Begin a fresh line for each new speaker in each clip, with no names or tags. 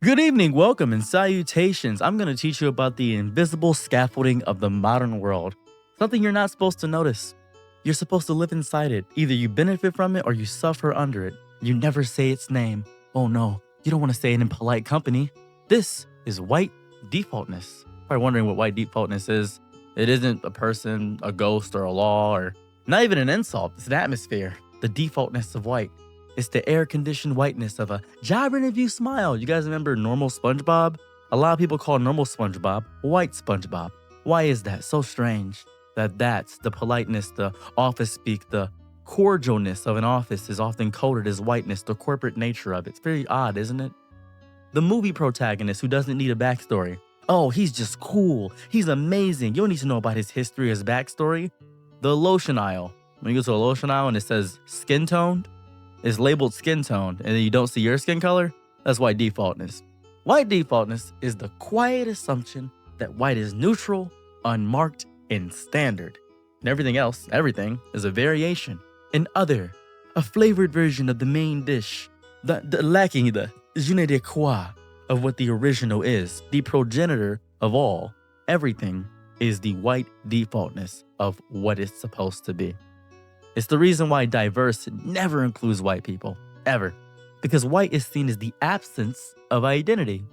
Good evening, welcome, and salutations. I'm going to teach you about the invisible scaffolding of the modern world. Something you're not supposed to notice. You're supposed to live inside it. Either you benefit from it or you suffer under it. You never say its name. Oh no, you don't want to say it in polite company. This is white defaultness. Probably wondering what white defaultness is. It isn't a person, a ghost, or a law, or not even an insult. It's an atmosphere. The defaultness of white. It's the air-conditioned whiteness of a gyrant if you smile. You guys remember normal SpongeBob? A lot of people call normal SpongeBob white SpongeBob. Why is that so strange? That's the politeness, the office speak, the cordialness of an office is often coded as whiteness, the corporate nature of it. It's very odd, isn't it? The movie protagonist who doesn't need a backstory. Oh, he's just cool. He's amazing. You don't need to know about his history, his backstory. The lotion aisle. When you go to a lotion aisle and it says skin toned, is labeled skin tone, and then you don't see your skin color, that's white defaultness. White defaultness is the quiet assumption that white is neutral, unmarked, and standard. And everything else, everything, is a variation, an other, a flavored version of the main dish, lacking the je ne sais quoi of what the original is, the progenitor of all. Everything is the white defaultness of what it's supposed to be. It's the reason why diverse never includes white people, ever. Because white is seen as the absence of identity.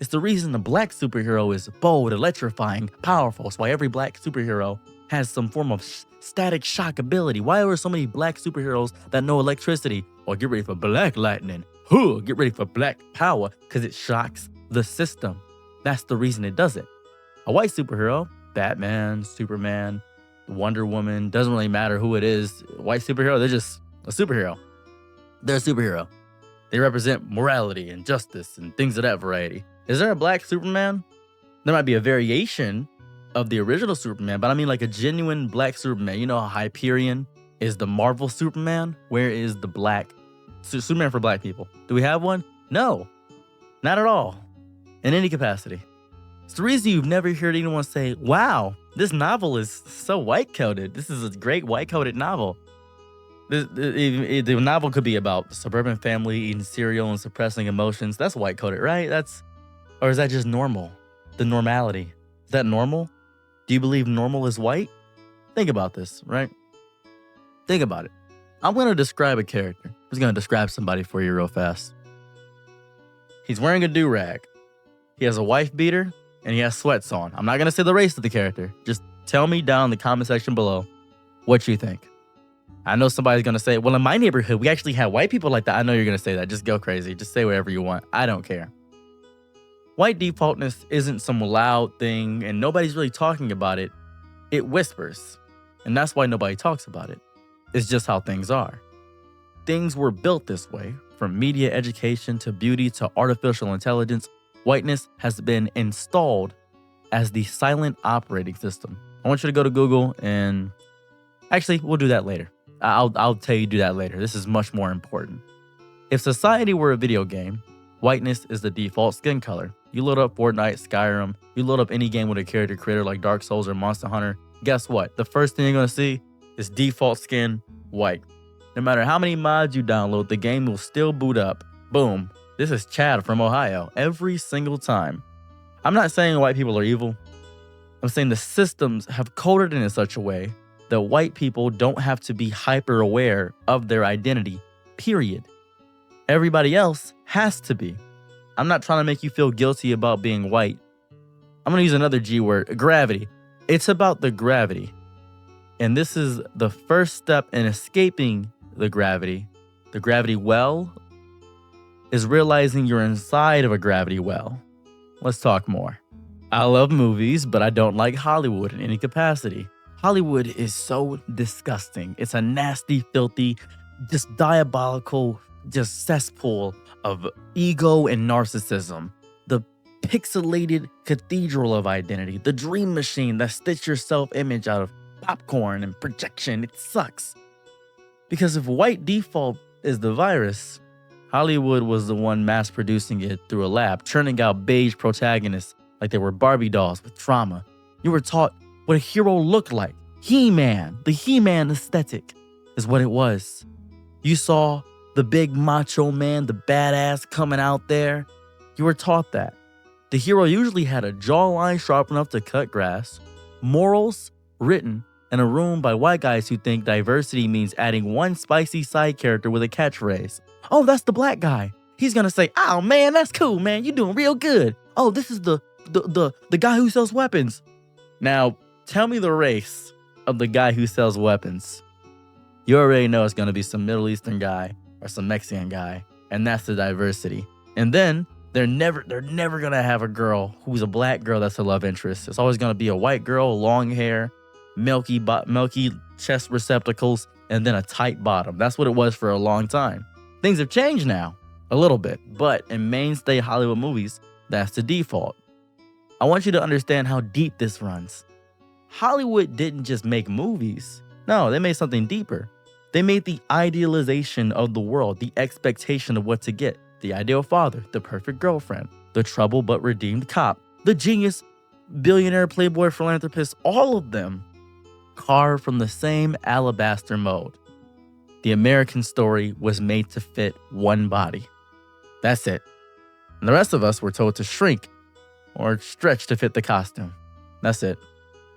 It's the reason the black superhero is bold, electrifying, powerful. It's why every black superhero has some form of static shock ability. Why are there so many black superheroes that know electricity? Or get ready for black lightning. Get ready for black power, because it shocks the system. That's the reason it does it. A white superhero, Batman, Superman, Wonder Woman, doesn't really matter who it is. White superhero, they're just a superhero. They're a superhero. They represent morality and justice and things of that variety. Is there a black Superman? There might be a variation of the original Superman, but I mean like a genuine black Superman. You know how Hyperion is the Marvel Superman? Where is the black Superman for black people? Do we have one? No, not at all, in any capacity. It's the reason you've never heard anyone say, wow, this novel is so white-coded. This is a great white-coded novel. The novel could be about a suburban family eating cereal and suppressing emotions. That's white-coded, right? Or is that just normal? The normality. Is that normal? Do you believe normal is white? Think about this, right? Think about it. I'm going to describe a character. I'm just going to describe somebody for you real fast. He's wearing a do-rag. He has a wife beater. And he has sweats on. I'm not going to say the race of the character. Just tell me down in the comment section below what you think. I know somebody's going to say, well, in my neighborhood, we actually have white people like that. I know you're going to say that. Just go crazy. Just say whatever you want. I don't care. White defaultness isn't some loud thing, and nobody's really talking about it. It whispers. And that's why nobody talks about it. It's just how things are. Things were built this way, from media education to beauty to artificial intelligence. Whiteness has been installed as the silent operating system. I want you to go to Google and actually, we'll do that later. I'll tell you to do that later. This is much more important. If society were a video game, whiteness is the default skin color. You load up Fortnite, Skyrim, you load up any game with a character creator like Dark Souls or Monster Hunter. Guess what? The first thing you're going to see is default skin white. No matter how many mods you download, the game will still boot up. Boom. This is Chad from Ohio every single time. I'm not saying white people are evil. I'm saying the systems have coded it in such a way that white people don't have to be hyper aware of their identity, period. Everybody else has to be. I'm not trying to make you feel guilty about being white. I'm going to use another G word, gravity. It's about the gravity. And this is the first step in escaping the gravity well, is realizing you're inside of a gravity well. Let's talk more. I love movies, but I don't like Hollywood in any capacity. Hollywood is so disgusting. It's a nasty, filthy, just diabolical, just cesspool of ego and narcissism. The pixelated cathedral of identity, the dream machine that stitched your self-image out of popcorn and projection. It sucks. Because if white default is the virus, Hollywood was the one mass producing it through a lab, churning out beige protagonists like they were Barbie dolls with trauma. You were taught what a hero looked like. He-Man, the He-Man aesthetic is what it was. You saw the big macho man, the badass coming out there You were taught that. The hero usually had a jawline sharp enough to cut grass, morals written in a room by white guys who think diversity means adding one spicy side character with a catchphrase. Oh, that's the black guy. He's gonna say, "Oh man, that's cool, man. You're doing real good. Oh, this is the guy who sells weapons." Now, tell me the race of the guy who sells weapons. You already know it's gonna be some Middle Eastern guy or some Mexican guy, and that's the diversity. And then they're never gonna have a girl who's a black girl that's a love interest. It's always gonna be a white girl, long hair, milky chest receptacles, and then a tight bottom. That's what it was for a long time. Things have changed now, a little bit, but in mainstay Hollywood movies, that's the default. I want you to understand how deep this runs. Hollywood didn't just make movies. No, they made something deeper. They made the idealization of the world, the expectation of what to get. The ideal father, the perfect girlfriend, the troubled but redeemed cop, the genius, billionaire, playboy, philanthropist, all of them carved from the same alabaster mold. The American story was made to fit one body. That's it. And the rest of us were told to shrink or stretch to fit the costume. That's it.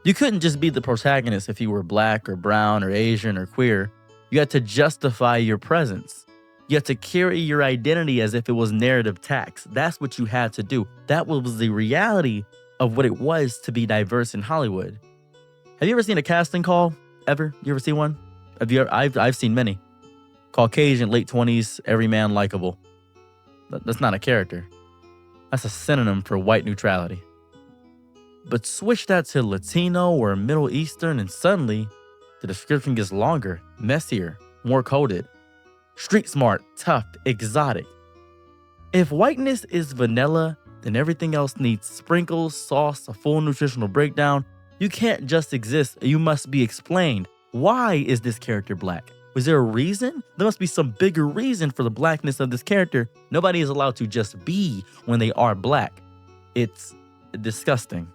You couldn't just be the protagonist if you were black or brown or Asian or queer. You had to justify your presence. You had to carry your identity as if it was narrative tax. That's what you had to do. That was the reality of what it was to be diverse in Hollywood. Have you ever seen a casting call? Ever? You ever seen one? I've seen many. Caucasian, late 20s, every man likable. That's not a character. That's a synonym for white neutrality. But switch that to Latino or Middle Eastern and suddenly the description gets longer, messier, more coded. Street smart, tough, exotic. If whiteness is vanilla, then everything else needs sprinkles, sauce, a full nutritional breakdown. You can't just exist, you must be explained. Why is this character black? Was there a reason? There must be some bigger reason for the blackness of this character. Nobody is allowed to just be when they are black. It's disgusting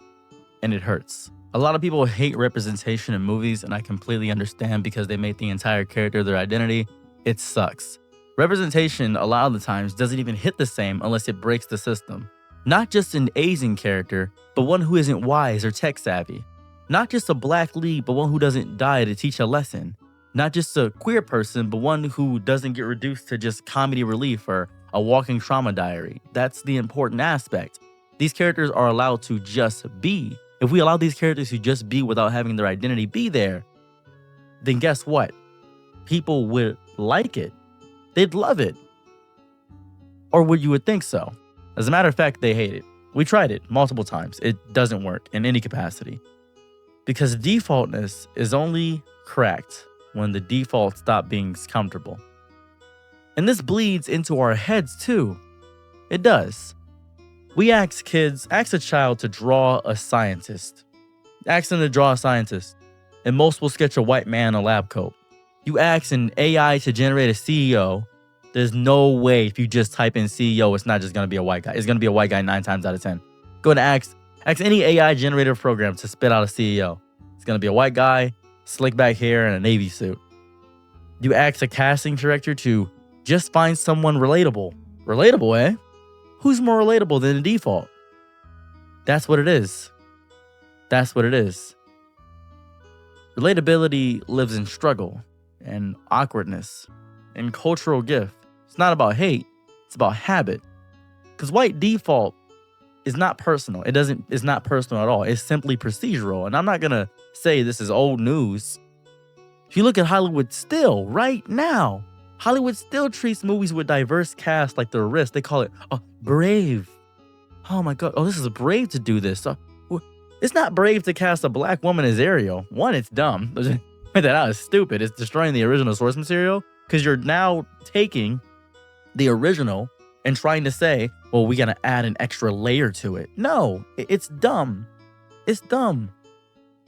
and it hurts. A lot of people hate representation in movies, and I completely understand because they make the entire character their identity. It sucks. Representation a lot of the times doesn't even hit the same unless it breaks the system. Not just an Asian character, but one who isn't wise or tech savvy. Not just a black lead, but one who doesn't die to teach a lesson. Not just a queer person, but one who doesn't get reduced to just comedy relief or a walking trauma diary. That's the important aspect. These characters are allowed to just be. If we allow these characters to just be without having their identity be there, then guess what? People would like it. They'd love it. Or would you would think so? As a matter of fact, they hate it. We tried it multiple times. It doesn't work in any capacity. Because defaultness is only cracked when the default stops being comfortable. And this bleeds into our heads too. It does. We ask a child to draw a scientist. Ask them to draw a scientist, and most will sketch a white man in a lab coat. You ask an AI to generate a CEO, there's no way if you just type in CEO, it's not just going to be a white guy. It's going to be a white guy 9 times out of 10. Go and ask any AI generated program to spit out a CEO. It's going to be a white guy, slick back hair, and a Navy suit. You ask a casting director to just find someone relatable. Relatable, eh? Who's more relatable than the default? That's what it is. That's what it is. Relatability lives in struggle and awkwardness and cultural gift. It's not about hate. It's about habit. Because white default is not personal. It's not personal at all. It's simply procedural. And I'm not going to say this is old news. If you look at Hollywood still, right now, Hollywood still treats movies with diverse cast like they're risks. They call it brave. Oh my God. Oh, this is brave to do this. It's not brave to cast a black woman as Ariel. One, it's dumb. That out is stupid. It's destroying the original source material because you're now taking the original and trying to say, well, we got to add an extra layer to it. No, it's dumb. It's dumb.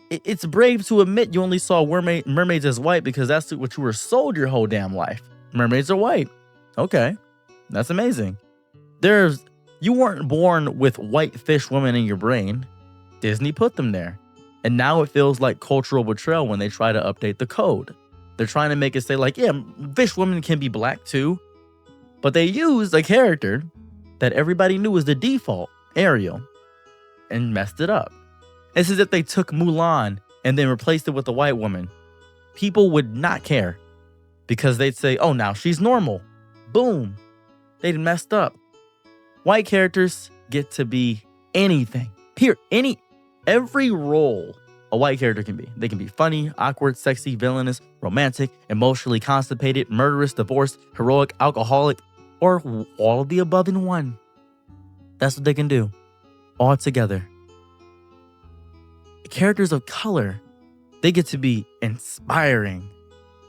It's brave to admit you only saw mermaids as white because that's what you were sold your whole damn life. Mermaids are white. Okay, that's amazing. You weren't born with white fish women in your brain. Disney put them there. And now it feels like cultural betrayal when they try to update the code. They're trying to make it say like, yeah, fish women can be black too. But they use a character that everybody knew was the default, Ariel, and messed it up. It's as if they took Mulan and then replaced it with a white woman. People would not care because they'd say, oh, now she's normal. Boom. They'd messed up. White characters get to be anything. Every role a white character can be. They can be funny, awkward, sexy, villainous, romantic, emotionally constipated, murderous, divorced, heroic, alcoholic, or all of the above in one. That's what they can do. All together. Characters of color, they get to be inspiring.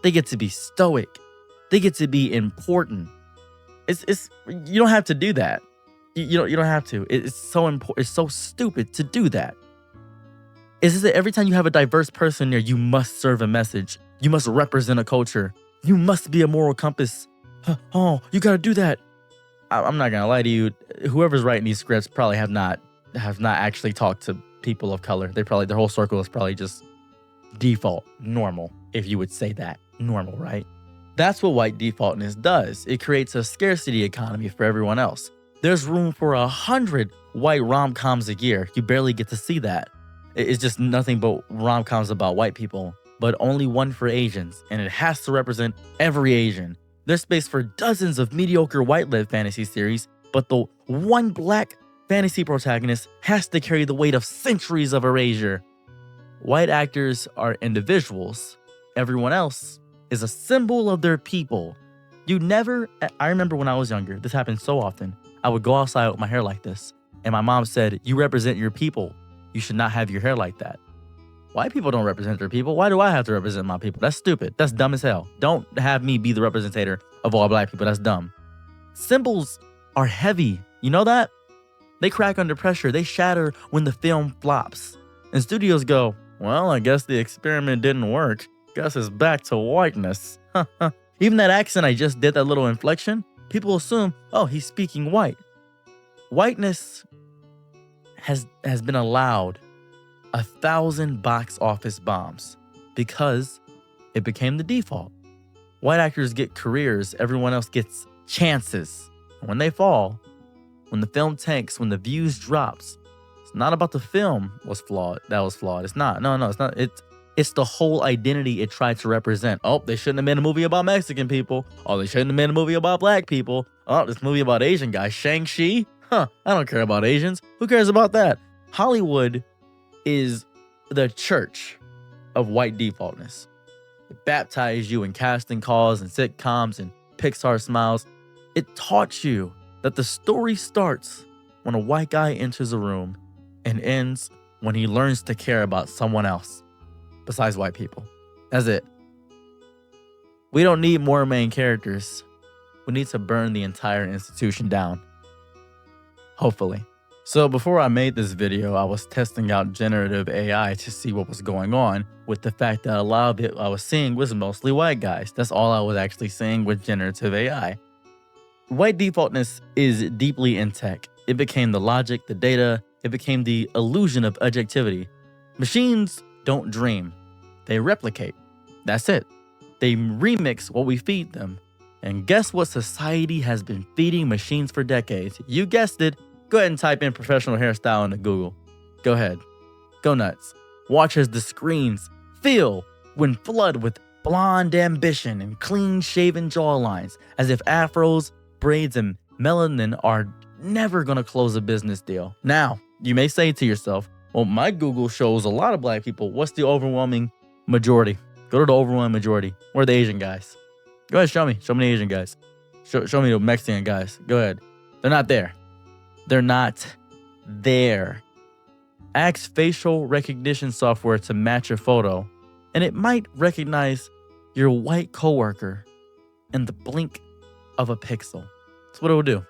They get to be stoic. They get to be important. It's you don't have to do that. You don't have to. It's so important. It's so stupid to do that. It's just that every time you have a diverse person there, you must serve a message. You must represent a culture. You must be a moral compass. Oh, you gotta do that. I'm not gonna lie to you. Whoever's writing these scripts probably have not actually talked to people of color. Their whole circle is probably just default, normal, if you would say that. Normal, right? That's what white defaultness does. It creates a scarcity economy for everyone else. There's room for 100 white rom-coms a year. You barely get to see that. It's just nothing but rom-coms about white people, but only one for Asians, and it has to represent every Asian. There's space for dozens of mediocre white-led fantasy series, but the one black fantasy protagonist has to carry the weight of centuries of erasure. White actors are individuals. Everyone else is a symbol of their people. I remember when I was younger, this happened so often. I would go outside with my hair like this, and my mom said, you represent your people. You should not have your hair like that. White people don't represent their people. Why do I have to represent my people? That's stupid. That's dumb as hell. Don't have me be the representator of all black people. That's dumb. Symbols are heavy. You know that? They crack under pressure. They shatter when the film flops. And studios go, well, I guess the experiment didn't work. Guess it's back to whiteness. Even that accent I just did, that little inflection, people assume, oh, he's speaking white. Whiteness has been allowed 1,000 box office bombs because it became the default. White actors get careers, everyone else gets chances. And when they fall, when the film tanks, when the views drops, it's not about the film that was flawed. It's not. No, it's not. It's the whole identity it tried to represent. Oh, they shouldn't have made a movie about Mexican people. Oh, they shouldn't have made a movie about black people. Oh, this movie about Asian guys. Shang-Chi? I don't care about Asians. Who cares about that? Hollywood is the church of white defaultness. It baptized you in casting calls and sitcoms and Pixar smiles. It taught you that the story starts when a white guy enters a room and ends when he learns to care about someone else besides white people. That's it. We don't need more main characters. We need to burn the entire institution down. Hopefully. So before I made this video, I was testing out generative AI to see what was going on with the fact that a lot of it I was seeing was mostly white guys. That's all I was actually seeing with generative AI. White defaultness is deeply in tech. It became the logic, the data. It became the illusion of objectivity. Machines don't dream. They replicate. That's it. They remix what we feed them. And guess what society has been feeding machines for decades? You guessed it. Go ahead and type in professional hairstyle into Google. Go ahead. Go nuts. Watch as the screens fill when flood with blonde ambition and clean-shaven jawlines, as if afros, braids, and melanin are never going to close a business deal. Now, you may say to yourself, well, my Google shows a lot of black people. What's the overwhelming majority? Go to the overwhelming majority. Where are the Asian guys? Go ahead, show me. Show me the Asian guys. Show me the Mexican guys. Go ahead. They're not there. They're not there. Ask facial recognition software to match a photo, and it might recognize your white coworker in the blink of a pixel. That's what it will do.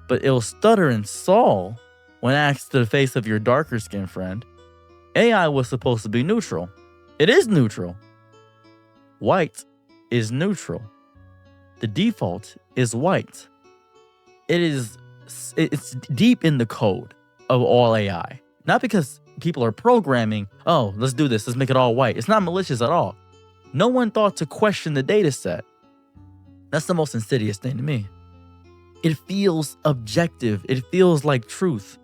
But it'll stutter and stall when asked to the face of your darker skinned friend. AI was supposed to be neutral. It is neutral. White is neutral. The default is white. It's deep in the code of all AI. Not because people are programming, oh, let's do this, let's make it all white. It's not malicious at all. No one thought to question the data set. That's the most insidious thing to me. It feels objective. It feels like truth.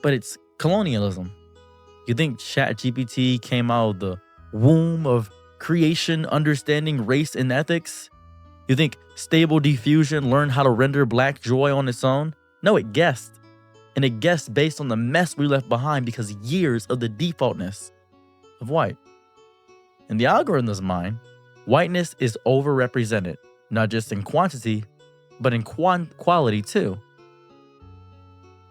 But it's colonialism. You think ChatGPT came out of the womb of creation, understanding race and ethics? You think Stable Diffusion learned how to render black joy on its own? No, it guessed. And it guessed based on the mess we left behind because years of the defaultness of white. In the algorithm's mind, whiteness is overrepresented, not just in quantity, but in quality too.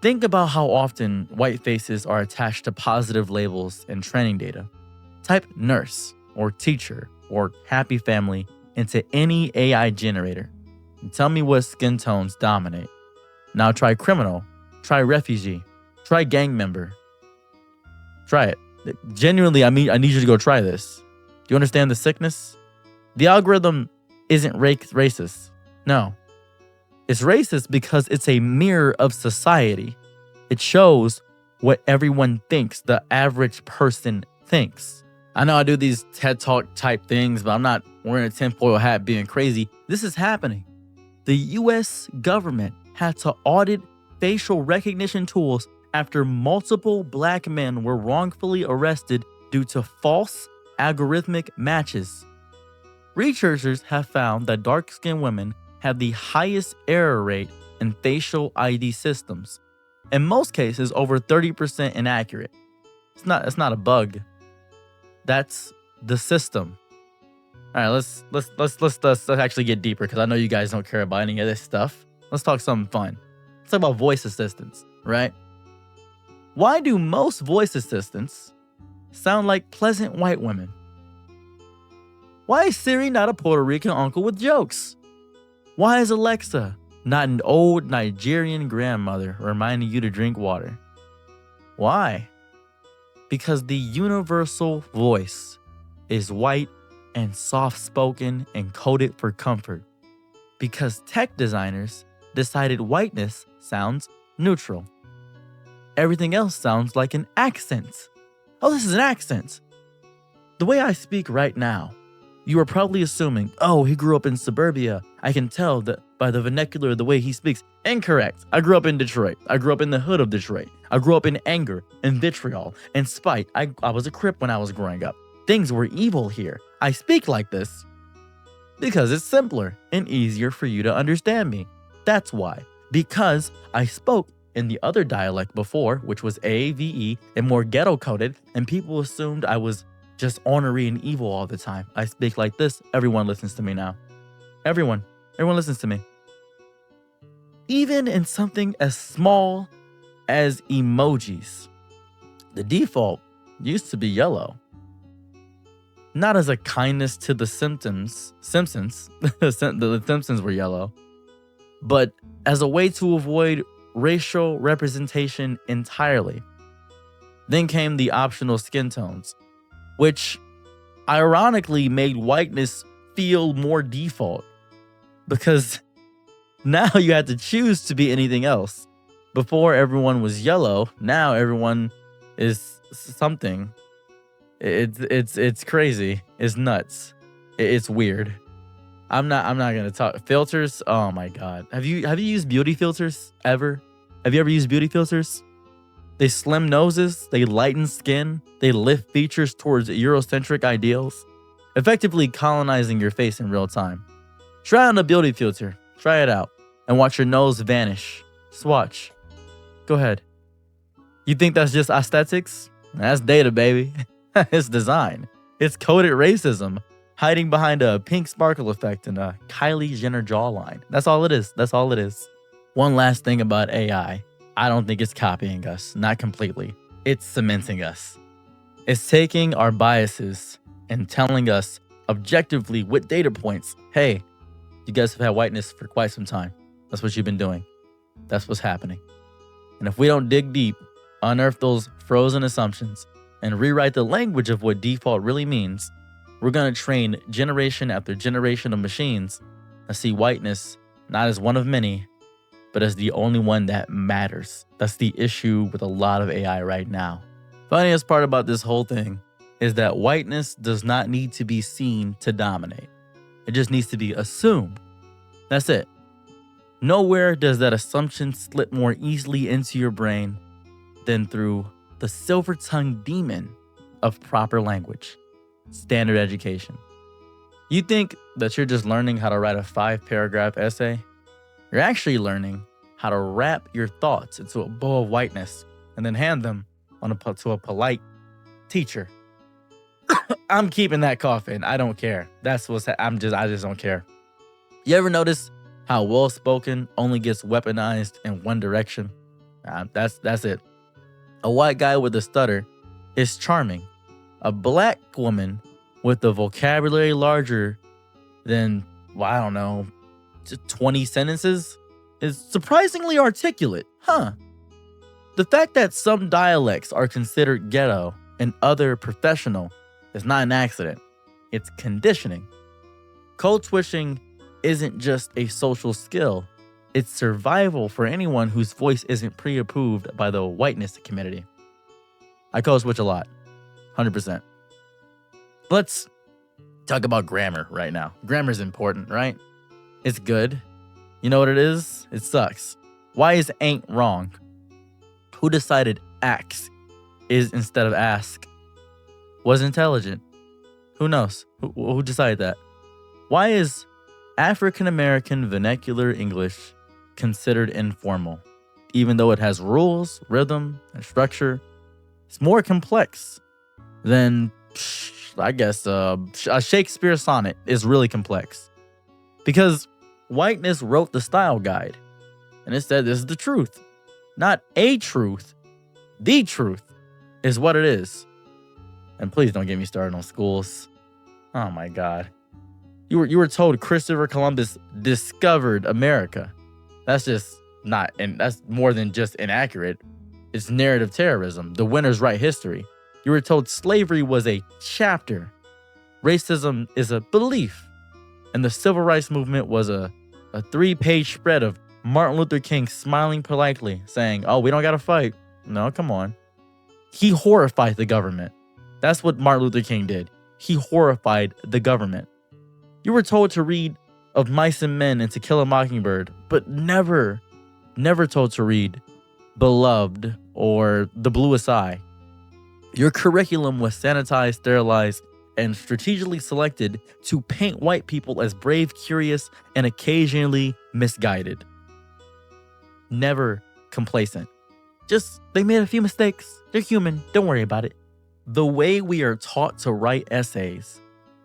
Think about how often white faces are attached to positive labels and training data. Type nurse or teacher or happy family into any AI generator and tell me what skin tones dominate. Now try criminal, try refugee, try gang member. Try it. Genuinely, I need you to go try this. Do you understand the sickness? The algorithm isn't racist. No. It's racist because it's a mirror of society. It shows what everyone thinks the average person thinks. I know I do these TED Talk type things, but I'm not wearing a tinfoil hat being crazy. This is happening. The US government had to audit facial recognition tools after multiple black men were wrongfully arrested due to false algorithmic matches. Researchers have found that dark-skinned women have the highest error rate in facial ID systems. In most cases, over 30% inaccurate. It's not a bug. That's the system. All right, let's actually get deeper because I know you guys don't care about any of this stuff. Let's talk something fun. Let's talk about voice assistants, right? Why do most voice assistants sound like pleasant white women? Why is Siri not a Puerto Rican uncle with jokes? Why is Alexa not an old Nigerian grandmother reminding you to drink water? Why? Because the universal voice is white and soft-spoken and coded for comfort. Because tech designers decided whiteness sounds neutral. Everything else sounds like an accent. Oh, this is an accent. The way I speak right now, you are probably assuming, oh, he grew up in suburbia. I can tell that by the vernacular, the way he speaks. Incorrect. I grew up in Detroit. I grew up in the hood of Detroit. I grew up in anger and vitriol and spite. I was a Crip when I was growing up. Things were evil here. I speak like this because it's simpler and easier for you to understand me. That's why. Because I spoke in the other dialect before, which was AAVE and more ghetto coded, and people assumed I was just ornery and evil all the time. I speak like this. Everyone listens to me now. Everyone listens to me. Even in something as small as emojis, the default used to be yellow. Not as a kindness to the Simpsons. The Simpsons were yellow. But as a way to avoid racial representation entirely. Then came the optional skin tones, which ironically made whiteness feel more default because now you had to choose to be anything else. Before everyone was yellow, now everyone is something. It's crazy. It's nuts. It's weird. I'm not gonna talk filters. Oh my god. Have you used beauty filters ever? Have you ever used beauty filters? They slim noses, they lighten skin, they lift features towards Eurocentric ideals, effectively colonizing your face in real time. Try on a beauty filter. Try it out and watch your nose vanish. Just watch. Go ahead. You think that's just aesthetics? That's data, baby. It's design. It's coded racism, hiding behind a pink sparkle effect and a Kylie Jenner jawline. That's all it is. That's all it is. One last thing about AI. I don't think it's copying us. Not completely. It's cementing us. It's taking our biases and telling us objectively with data points, hey, you guys have had whiteness for quite some time. That's what you've been doing. That's what's happening. And if we don't dig deep, unearth those frozen assumptions, and rewrite the language of what default really means, we're going to train generation after generation of machines and see whiteness not as one of many, but as the only one that matters. That's the issue with a lot of AI right now. Funniest part about this whole thing is that whiteness does not need to be seen to dominate. It just needs to be assumed. That's it. Nowhere does that assumption slip more easily into your brain than through the silver-tongued demon of proper language, standard education. You think that you're just learning how to write a 5-paragraph essay? You're actually learning how to wrap your thoughts into a bow of whiteness and then hand them to a polite teacher. I'm keeping that cough in. I don't care. I just don't care. You ever notice how well-spoken only gets weaponized in one direction? That's it. A white guy with a stutter is charming. A black woman with a vocabulary larger than, well, I don't know, 20 sentences is surprisingly articulate, huh? The fact that some dialects are considered ghetto and other professional is not an accident. It's conditioning. Code switching isn't just a social skill. It's survival for anyone whose voice isn't pre-approved by the whiteness community. I code switch a lot, 100%. Let's talk about grammar right now. Grammar's important, right? It's good. You know what it is? It sucks. Why is ain't wrong? Who decided ax is instead of ask? Was intelligent? Who knows? Who decided that? Why is African American vernacular English considered informal, even though it has rules, rhythm, and structure? It's more complex than, I guess, a Shakespeare sonnet is really complex. Because whiteness wrote the style guide, and it said this is the truth. Not a truth. The truth is what it is. And please don't get me started on schools. Oh my God. You were told Christopher Columbus discovered America. That's just not, and that's more than just inaccurate. It's narrative terrorism. The winners write history. You were told slavery was a chapter. Racism is a belief. And the civil rights movement was a 3-page spread of Martin Luther King smiling politely, saying, oh, we don't got to fight. No, come on. He horrified the government. That's what Martin Luther King did. He horrified the government. You were told to read Of Mice and Men and To Kill a Mockingbird, but never told to read Beloved or The Bluest Eye. Your curriculum was sanitized, sterilized, and strategically selected to paint white people as brave, curious, and occasionally misguided. Never complacent. Just, they made a few mistakes. They're human. Don't worry about it. The way we are taught to write essays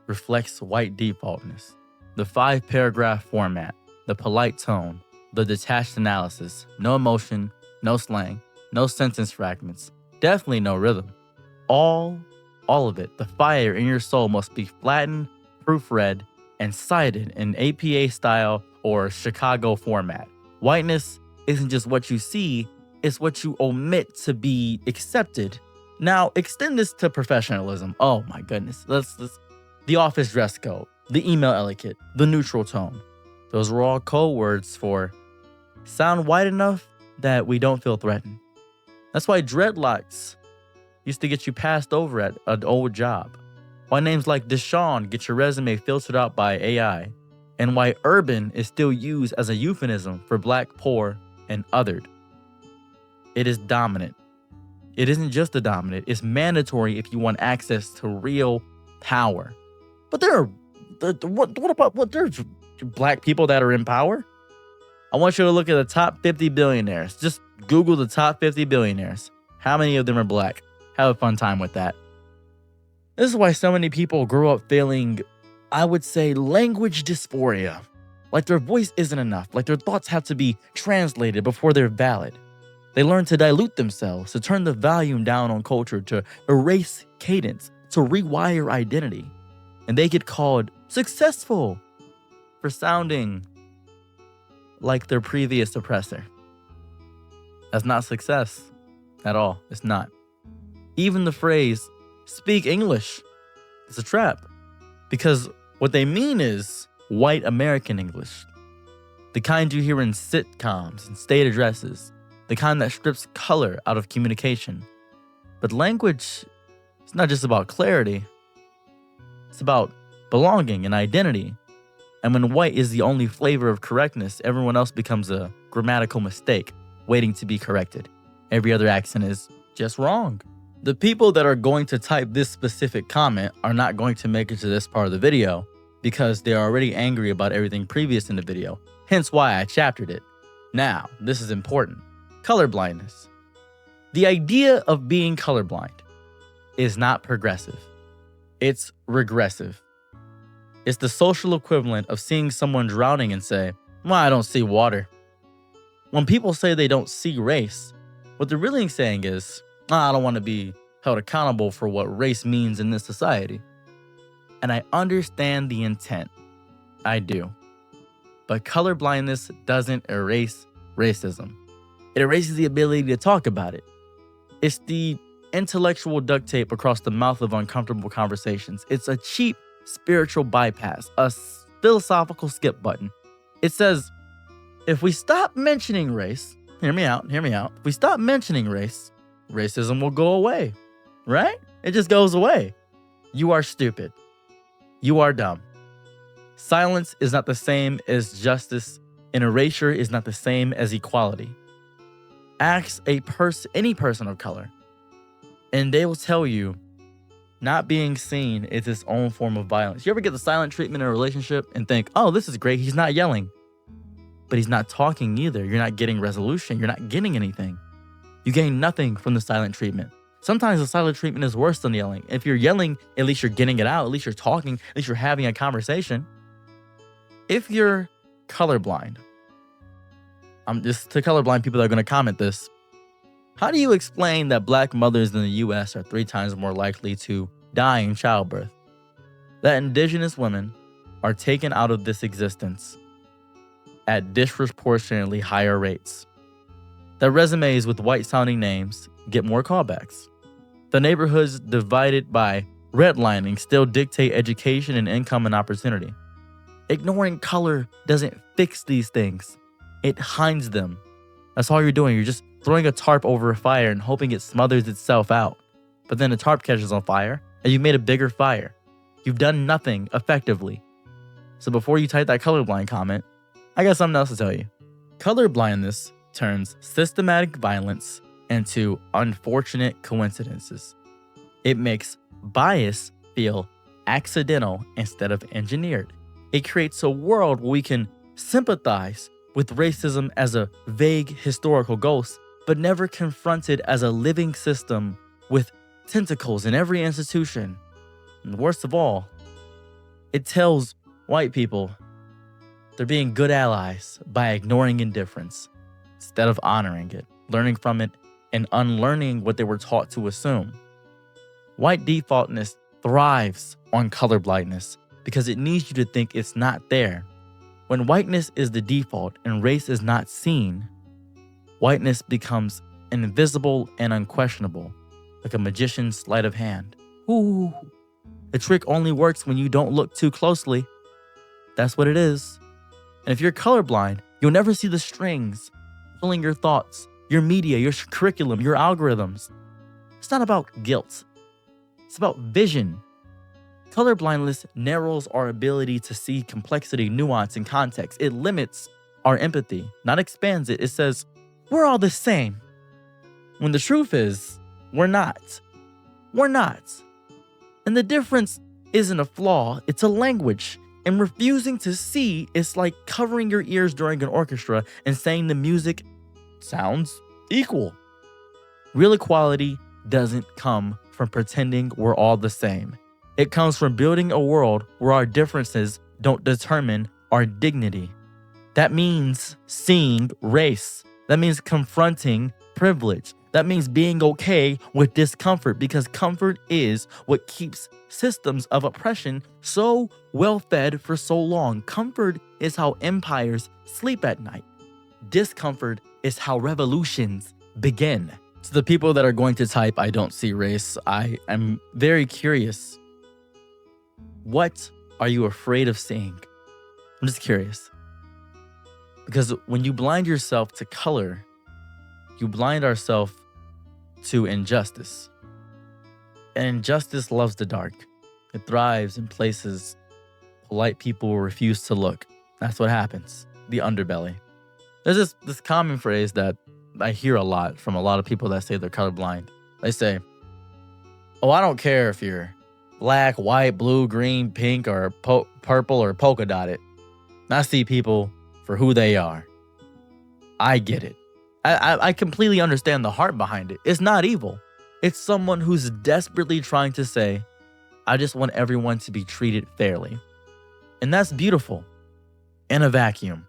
reflects white defaultness. The 5-paragraph format, the polite tone, the detached analysis, no emotion, no slang, no sentence fragments, definitely no rhythm. All of it, the fire in your soul must be flattened, proofread, and cited in APA style or Chicago format. Whiteness isn't just what you see, it's what you omit to be accepted. Now, extend this to professionalism. Oh my goodness. Let's the office dress code, the email etiquette, the neutral tone. Those were all code words for sound white enough that we don't feel threatened. That's why dreadlocks used to get you passed over at an old job. Why names like Deshaun get your resume filtered out by AI. And why urban is still used as a euphemism for black, poor, and othered. It is dominant. It isn't just a dominant, it's mandatory if you want access to real power. But there's black people that are in power? I want you to look at the top 50 billionaires. Just Google the top 50 billionaires. How many of them are black? Have a fun time with that. This is why so many people grow up feeling, I would say, language dysphoria. Like their voice isn't enough. Like their thoughts have to be translated before they're valid. They learn to dilute themselves, to turn the volume down on culture, to erase cadence, to rewire identity. And they get called successful for sounding like their previous oppressor. That's not success at all. It's not. Even the phrase, speak English, is a trap. Because what they mean is white American English. The kind you hear in sitcoms and state addresses. The kind that strips color out of communication. But language is not just about clarity. It's about belonging and identity. And when white is the only flavor of correctness, everyone else becomes a grammatical mistake waiting to be corrected. Every other accent is just wrong. The people that are going to type this specific comment are not going to make it to this part of the video because they're already angry about everything previous in the video, hence why I chaptered it. Now, this is important. Colorblindness. The idea of being colorblind is not progressive. It's regressive. It's the social equivalent of seeing someone drowning and say, well, I don't see water. When people say they don't see race, what they're really saying is, I don't want to be held accountable for what race means in this society. And I understand the intent. I do. But colorblindness doesn't erase racism. It erases the ability to talk about it. It's the intellectual duct tape across the mouth of uncomfortable conversations. It's a cheap spiritual bypass, a philosophical skip button. It says, if we stop mentioning race, hear me out. If we stop mentioning race, racism will go away, right? It just goes away. You are stupid. You are dumb. Silence is not the same as justice, and erasure is not the same as equality. Ask any person of color, and they will tell you not being seen is its own form of violence. You ever get the silent treatment in a relationship and think, oh, this is great, he's not yelling. But he's not talking either. You're not getting resolution. You're not getting anything. You gain nothing from the silent treatment. Sometimes the silent treatment is worse than the yelling. If you're yelling, at least you're getting it out. At least you're talking. At least you're having a conversation. If you're colorblind, just to colorblind people that are going to comment this, how do you explain that black mothers in the U.S. are 3 times more likely to die in childbirth? That indigenous women are taken out of this existence at disproportionately higher rates. That resumes with white-sounding names get more callbacks. The neighborhoods divided by redlining still dictate education and income and opportunity. Ignoring color doesn't fix these things. It hides them. That's all you're doing. You're just throwing a tarp over a fire and hoping it smothers itself out. But then the tarp catches on fire and you made a bigger fire. You've done nothing effectively. So before you type that colorblind comment, I got something else to tell you. Colorblindness turns systematic violence into unfortunate coincidences. It makes bias feel accidental instead of engineered. It creates a world where we can sympathize with racism as a vague historical ghost, but never confront it as a living system with tentacles in every institution. And worst of all, it tells white people they're being good allies by ignoring indifference instead of honoring it, learning from it, and unlearning what they were taught to assume. White defaultness thrives on colorblindness because it needs you to think it's not there. When whiteness is the default and race is not seen, whiteness becomes invisible and unquestionable, like a magician's sleight of hand. Ooh, the trick only works when you don't look too closely. That's what it is. And if you're colorblind, you'll never see the strings pulling your thoughts, your media, your curriculum, your algorithms. It's not about guilt. It's about vision. Colorblindness narrows our ability to see complexity, nuance, and context. It limits our empathy, not expands it. It says, we're all the same. When the truth is, we're not. We're not. And the difference isn't a flaw, it's a language. And refusing to see is like covering your ears during an orchestra and saying the music sounds equal. Real equality doesn't come from pretending we're all the same. It comes from building a world where our differences don't determine our dignity. That means seeing race. That means confronting privilege. That means being okay with discomfort, because comfort is what keeps systems of oppression so well fed for so long. Comfort is how empires sleep at night. Discomfort is how revolutions begin. To the people that are going to type, I don't see race, I am very curious. What are you afraid of seeing? I'm just curious. Because when you blind yourself to color, you blind ourselves to injustice. And injustice loves the dark. It thrives in places polite people will refuse to look. That's what happens. The underbelly. There's this common phrase that I hear a lot from a lot of people that say they're colorblind. They say, "Oh, I don't care if you're black, white, blue, green, pink, or purple, or polka dotted. I see people for who they are." I get it. I completely understand the heart behind it. It's not evil. It's someone who's desperately trying to say, "I just want everyone to be treated fairly." And that's beautiful. In a vacuum.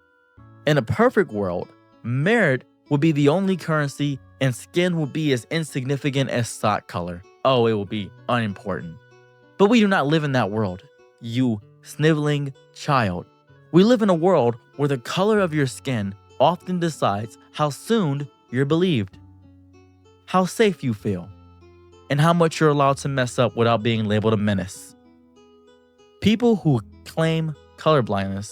In a perfect world, merit would be the only currency and skin will be as insignificant as sock color. Oh, it will be unimportant. But we do not live in that world, you sniveling child. We live in a world where the color of your skin often decides how soon you're believed, how safe you feel, and how much you're allowed to mess up without being labeled a menace. People who claim colorblindness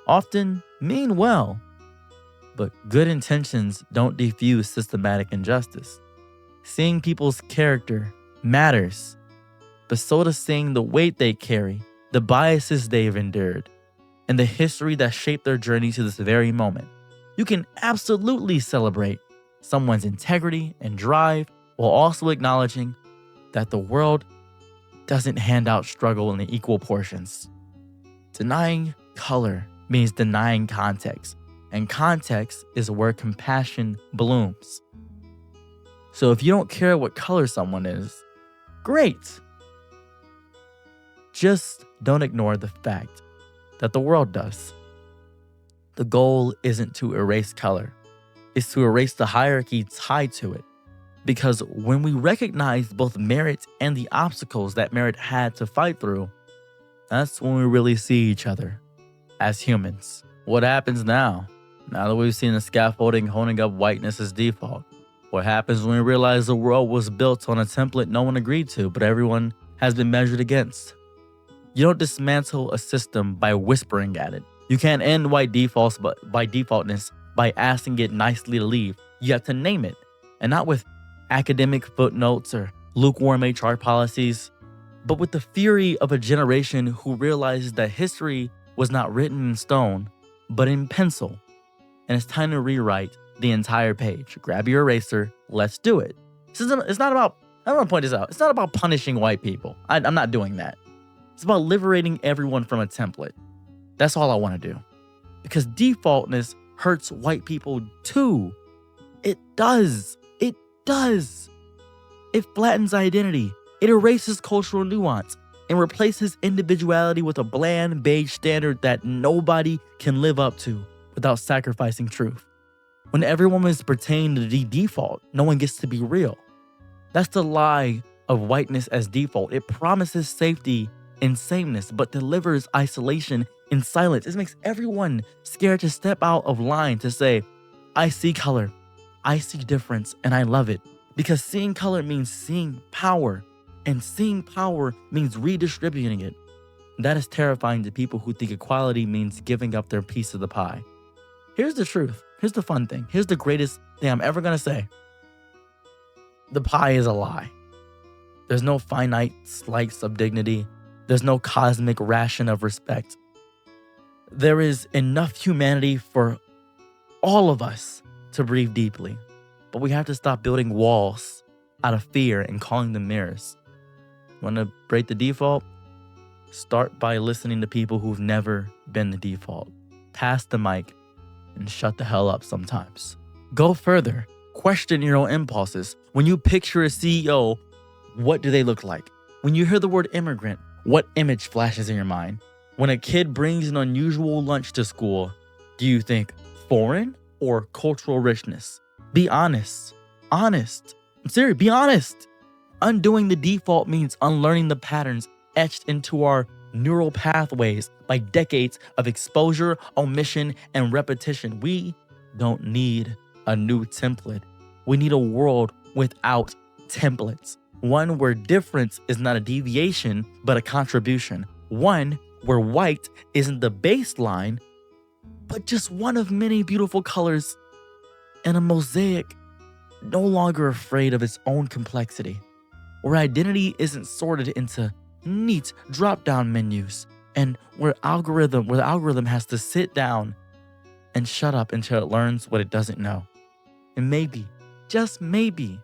often mean well, but good intentions don't defuse systematic injustice. Seeing people's character matters, but so does seeing the weight they carry, the biases they've endured, and the history that shaped their journey to this very moment. You can absolutely celebrate someone's integrity and drive while also acknowledging that the world doesn't hand out struggle in equal portions. Denying color means denying context, and context is where compassion blooms. So if you don't care what color someone is, great. Just don't ignore the fact that the world does. The goal isn't to erase color, it's to erase the hierarchy tied to it. Because when we recognize both merit and the obstacles that merit had to fight through, that's when we really see each other as humans. What happens now? Now that we've seen the scaffolding honing up whiteness as default, what happens when we realize the world was built on a template no one agreed to, but everyone has been measured against? You don't dismantle a system by whispering at it. You can't end white defaults by defaultness by asking it nicely to leave. You have to name it, and not with academic footnotes or lukewarm HR policies, but with the fury of a generation who realizes that history was not written in stone, but in pencil. And it's time to rewrite the entire page. Grab your eraser, let's do it. It's not about, I want to point this out, it's not about punishing white people. I'm not doing that. It's about liberating everyone from a template. That's all I want to do. Because defaultness hurts white people too. It does. It does. It flattens identity. It erases cultural nuance and replaces individuality with a bland beige standard that nobody can live up to without sacrificing truth. When everyone is pertaining to the default, no one gets to be real. That's the lie of whiteness as default. It promises safety and sameness, but delivers isolation and silence. It makes everyone scared to step out of line to say, I see color, I see difference, and I love it. Because seeing color means seeing power, and seeing power means redistributing it. That is terrifying to people who think equality means giving up their piece of the pie. Here's the truth. Here's the fun thing. Here's the greatest thing I'm ever gonna say. The pie is a lie. There's no finite slice of dignity. There's no cosmic ration of respect. There is enough humanity for all of us to breathe deeply. But we have to stop building walls out of fear and calling them mirrors. Want to break the default? Start by listening to people who've never been the default. Pass the mic and shut the hell up sometimes. Go further. Question your own impulses. When you picture a CEO, what do they look like? When you hear the word immigrant, what image flashes in your mind? When a kid brings an unusual lunch to school, do you think foreign or cultural richness? Be honest. Honest. I'm serious, be honest. Undoing the default means unlearning the patterns etched into our neural pathways by decades of exposure, omission, and repetition. We don't need a new template. We need a world without templates. One where difference is not a deviation, but a contribution. One where white isn't the baseline, but just one of many beautiful colors in a mosaic, no longer afraid of its own complexity. Where identity isn't sorted into neat drop-down menus And where the algorithm has to sit down and shut up until it learns what it doesn't know. And maybe, just maybe,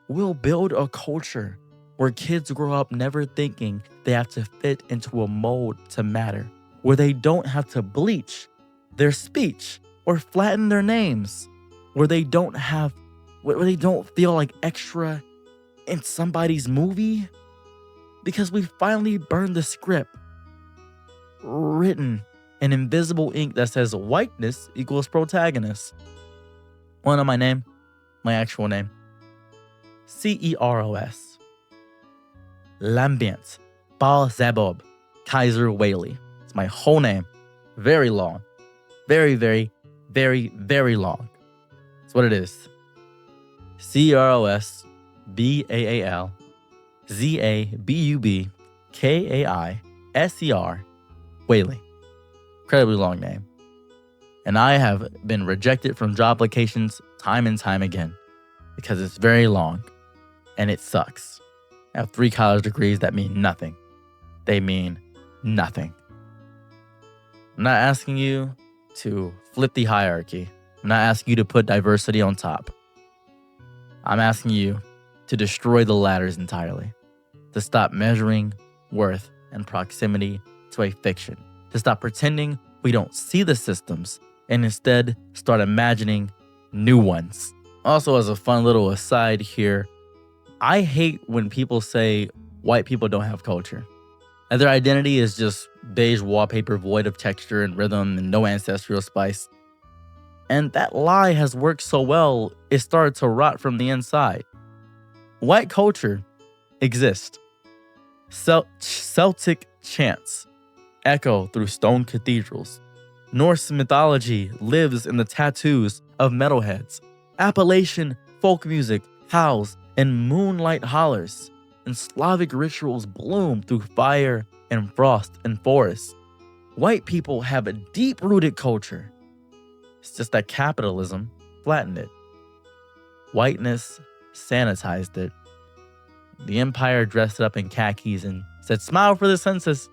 we'll build a culture where kids grow up never thinking they have to fit into a mold to matter, where they don't have to bleach their speech or flatten their names, where they don't feel like extra in somebody's movie, because we finally burned the script written in invisible ink that says whiteness equals protagonist. Want to know my name? My actual name. Ceros. Lambient Balzabob Kaiser Whaley. It's my whole name. Very long. Very, very, very, very long. That's what it is. Ceros Baal Zabub Kaiser Whaley. Incredibly long name. And I have been rejected from job applications time and time again because it's very long and it sucks. I have 3 college degrees that mean nothing. They mean nothing. I'm not asking you to flip the hierarchy. I'm not asking you to put diversity on top. I'm asking you to destroy the ladders entirely, to stop measuring worth and proximity to a fiction, to stop pretending we don't see the systems and instead start imagining new ones. Also, as a fun little aside here, I hate when people say white people don't have culture, and their identity is just beige wallpaper void of texture and rhythm and no ancestral spice. And that lie has worked so well, it started to rot from the inside. White culture exists. Celtic chants echo through stone cathedrals. Norse mythology lives in the tattoos of metalheads. Appalachian folk music howls in moonlight hollers. And Slavic rituals bloom through fire and frost and forests. White people have a deep-rooted culture. It's just that capitalism flattened it. Whiteness sanitized it. The empire dressed it up in khakis and said, "Smile for the census."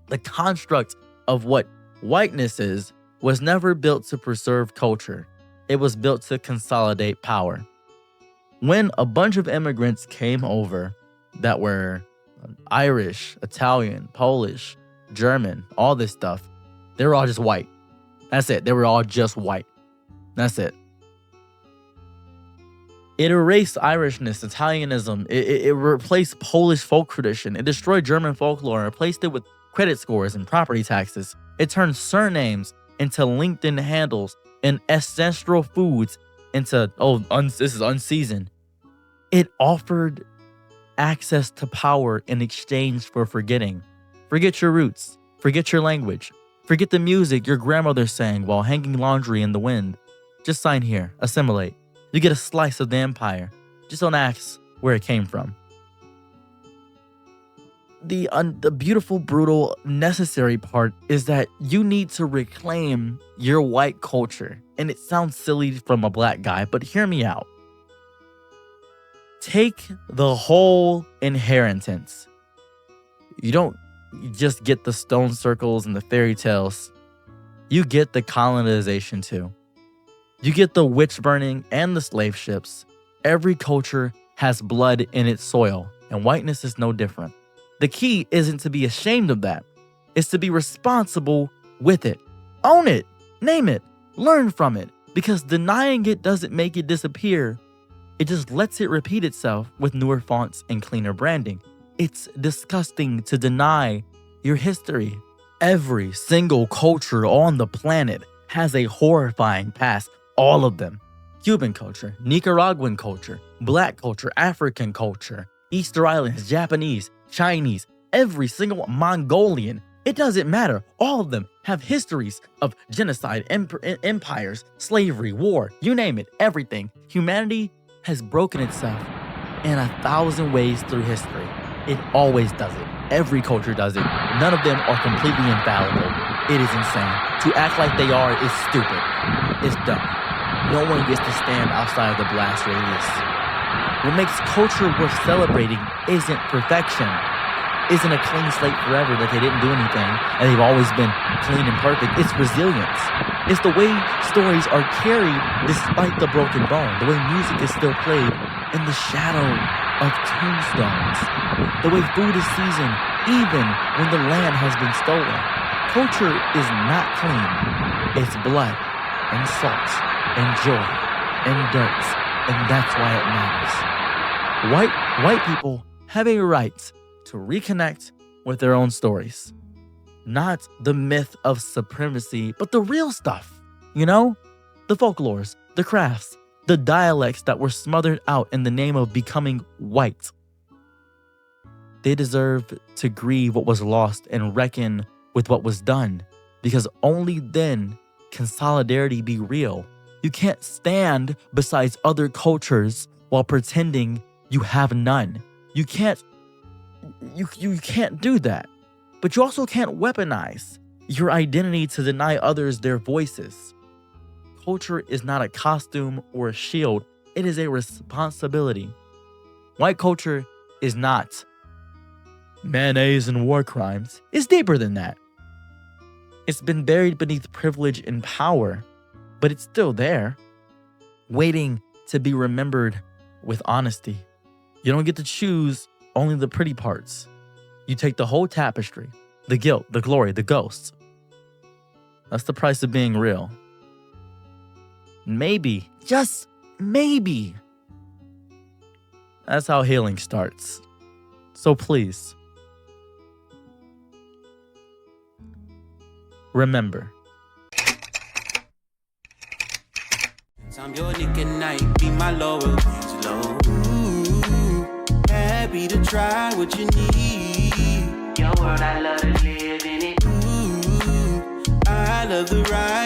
The construct of what whiteness is was never built to preserve culture. It was built to consolidate power. When a bunch of immigrants came over that were Irish, Italian, Polish, German, all this stuff, they were all just white. That's it. They were all just white. That's it. It erased Irishness, Italianism. It replaced Polish folk tradition. It destroyed German folklore and replaced it with credit scores and property taxes. It turned surnames into LinkedIn handles and ancestral foods into, this is unseasoned. It offered access to power in exchange for forgetting. Forget your roots. Forget your language. Forget the music your grandmother sang while hanging laundry in the wind. Just sign here. Assimilate. You get a slice of the empire. Just don't ask where it came from. The beautiful, brutal, necessary part is that you need to reclaim your white culture. And it sounds silly from a black guy, but hear me out. Take the whole inheritance. You don't just get the stone circles and the fairy tales. You get the colonization too. You get the witch burning and the slave ships. Every culture has blood in its soil, and whiteness is no different. The key isn't to be ashamed of that. It's to be responsible with it. Own it. Name it. Learn from it. Because denying it doesn't make it disappear. It just lets it repeat itself with newer fonts and cleaner branding. It's disgusting to deny your history. Every single culture on the planet has a horrifying past. All of them. Cuban culture, Nicaraguan culture, black culture, African culture, Easter Islands, Japanese, Chinese, every single Mongolian. It doesn't matter. All of them have histories of genocide, empires, slavery, war, you name it, everything. Humanity has broken itself in 1,000 ways through history. It always does it. Every culture does it. None of them are completely infallible. It is insane. To act like they are is stupid. It's dumb. No one gets to stand outside of the blast radius. What makes culture worth celebrating isn't perfection. isn't a clean slate forever, that they didn't do anything and they've always been clean and perfect. It's resilience. It's the way stories are carried despite the broken bone, the way music is still played in the shadow of tombstones, the way food is seasoned even when the land has been stolen. Culture is not clean. It's blood and salt and joy and dirt, and that's why it matters. White people have a right to reconnect with their own stories. Not the myth of supremacy, but the real stuff. You know? The folklores, the crafts, the dialects that were smothered out in the name of becoming white. They deserve to grieve what was lost and reckon with what was done, because only then can solidarity be real. You can't stand beside other cultures while pretending you have none. You can't do that. But you also can't weaponize your identity to deny others their voices. Culture is not a costume or a shield. It is a responsibility. White culture is not mayonnaise and war crimes. It's deeper than that. It's been buried beneath privilege and power, but it's still there, waiting to be remembered with honesty. You don't get to choose only the pretty parts. You take the whole tapestry, the guilt, the glory, the ghosts. That's the price of being real. Maybe, just maybe, that's how healing starts. So please, remember.
I'm your Nick at night, be my Laura, happy to try what you need. Your world, I love to live in it. I love the ride.